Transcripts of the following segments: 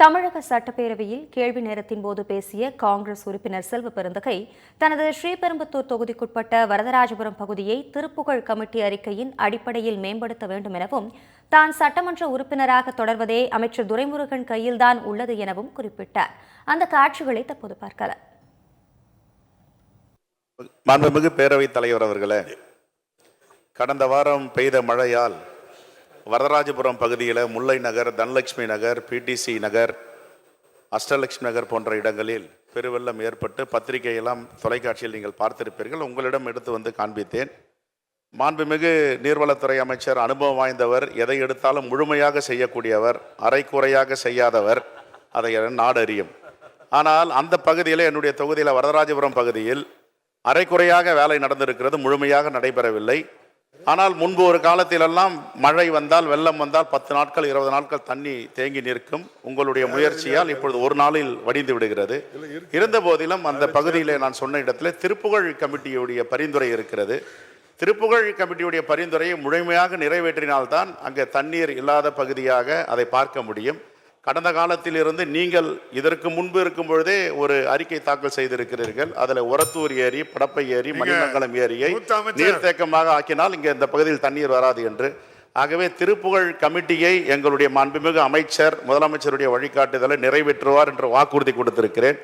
தமிழக சட்டப்பேரவையில் கேள்வி நேரத்தின் போது பேசிய காங்கிரஸ் உறுப்பினர் செல்வ பெருந்தகை தனது ஸ்ரீபெரும்புத்தூர் தொகுதிக்குட்பட்ட வரதராஜபுரம் பகுதியை திருப்புகழ் கமிட்டி அறிக்கையின் அடிப்படையில் மேம்படுத்த வேண்டும் எனவும் தான் சட்டமன்ற உறுப்பினராக தொடர்வதே அமைச்சர் துரைமுருகன் கையில்தான் உள்ளது எனவும் குறிப்பிட்டார். அந்த காட்சிகளை தற்போது பார்க்கலாம். மாண்புமிகு பேரவைத் தலைவர் அவர்களே, கடந்த வாரம் பெய்த மழையால் வரதராஜபுரம் பகுதியில் முல்லை நகர், தனலட்சுமி நகர், பிடிசி நகர், அஷ்டலட்சுமி நகர் போன்ற இடங்களில் பெருவெள்ளம் ஏற்பட்டு பத்திரிகையெல்லாம் தொலைக்காட்சியில் நீங்கள் பார்த்திருப்பீர்கள். உங்களிடம் எடுத்து வந்து காண்பித்தேன். மாண்புமிகு நீர்வளத்துறை அமைச்சர் அனுபவம் வாய்ந்தவர், எதை எடுத்தாலும் முழுமையாக செய்யக்கூடியவர், அரைக்குறையாக செய்யாதவர், அதை நாடு அறியும். ஆனால் அந்த பகுதியில், என்னுடைய தொகுதியில் வரதராஜபுரம் பகுதியில் அரைக்குறையாக வேலை நடந்திருக்கிறது, முழுமையாக நடைபெறவில்லை. ஆனால் முன்பு ஒரு காலத்திலெல்லாம் மழை வந்தால், வெள்ளம் வந்தால் 10 நாட்கள் 20 நாட்கள் தண்ணி தேங்கி நிற்கும். உங்களுடைய முயற்சியால் இப்பொழுது ஒரு நாளில் வடிந்து விடுகிறது. இருந்த போதிலும் அந்த பகுதியிலே நான் சொன்ன இடத்துல திருப்புகழ் கமிட்டியுடைய பரிந்துரை இருக்கிறது. திருப்புகழ் கமிட்டியுடைய பரிந்துரையை முழுமையாக நிறைவேற்றினால்தான் அங்கே தண்ணீர் இல்லாத பகுதியாக அதை பார்க்க முடியும். கடந்த காலத்தில் இருந்து நீங்கள் இதற்கு முன்பு இருக்கும் பொழுதே ஒரு அறிக்கை தாக்கல் செய்திருக்கிறீர்கள். அதில் ஒரத்தூர் ஏரி, படப்பை ஏரி, மணிமங்கலம் ஏரியை நீர்த்தேக்கமாக ஆக்கினால் இங்கே இந்த பகுதியில் தண்ணீர் வராது என்று. ஆகவே திருப்புகழ் கமிட்டியை எங்களுடைய மாண்புமிகு அமைச்சர், முதலமைச்சருடைய வழிகாட்டுதலை நிறைவேற்றுவார் என்று வாக்குறுதி கொடுத்திருக்கிறேன்.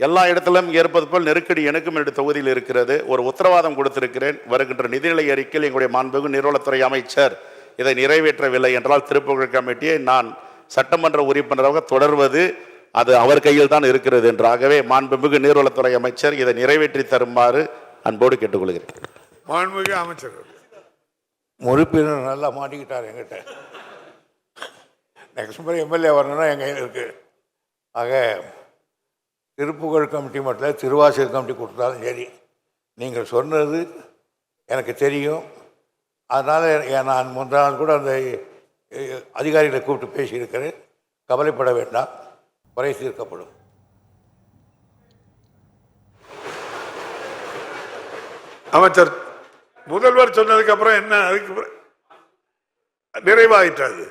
எல்லா இடத்திலும் ஏற்பது போல் நெருக்கடி எனக்கும் என்னுடைய தொகுதியில் இருக்கிறது. ஒரு உத்தரவாதம் கொடுத்திருக்கிறேன். வருகின்ற நிதிநிலை அறிக்கையில் எங்களுடைய மாண்புமிகு நீர்வளத்துறை அமைச்சர் இதை நிறைவேற்றவில்லை என்றால் திருப்புகழ் கமிட்டியை நான் சட்டமன்ற உறுப்பினராக தொடர்வது அது அவர் கையில் தான் இருக்கிறது என்று. ஆகவே மாண்புமிகு நீர்வளத்துறை அமைச்சர் இதை நிறைவேற்றி தருமாறு அன்போடு கேட்டுக்கொள்கிறேன். மாண்புமிகு அமைச்சர் உறுப்பினர் நல்லா மாட்டிக்கிட்டார் என்கிட்ட. நெக்ஸ்ட் முறை எம்எல்ஏ வரணும்னா என் கையில் இருக்கு. ஆக திருப்புகழ் கமிட்டி மட்டும் இல்லை, திருவாசல் கமிட்டி கொடுத்தாலும் சரி, நீங்கள் சொன்னது எனக்கு தெரியும். அதனால் நான் முந்தா நாள் கூட அந்த அதிகாரிகளை கூப்பிட்டு பேசியிருக்கிறேன். கவலைப்பட வேண்டாம், குறை தீர்க்கப்படும். அமைச்சர் முதல்வர் சொன்னதுக்கு அப்புறம் என்ன அதுக்கு நிறைவாயிட்டாது?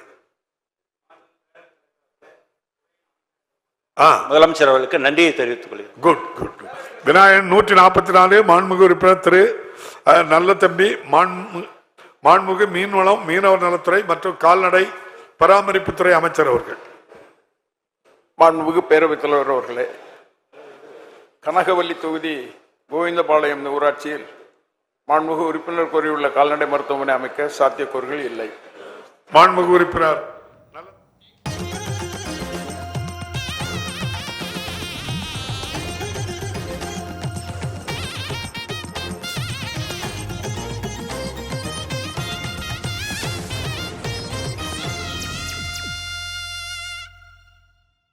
முதலமைச்சர் அவர்களுக்கு நன்றியை தெரிவித்துக் கொள்கிறேன். Good good. விநாயகன் 144 மாண்புமிகு உறுப்பினர் திரு நல்ல தம்பி, மாண்புமிகு மீன்வளம், மீனவர் நலத்துறை மற்றும் கால்நடை பராமரிப்புத்துறை அமைச்சர் அவர்கள். மாண்புமிகு பேரவைத் தலைவர் அவர்களே, கனகவல்லி தொகுதி கோவிந்தபாளையம் ஊராட்சியில் மாண்புமிகு உறுப்பினர் கோரியுள்ள கால்நடை மருத்துவமனை அமைக்க சாத்தியக்கூறுகள் இல்லை. மாண்புமிகு உறுப்பினர்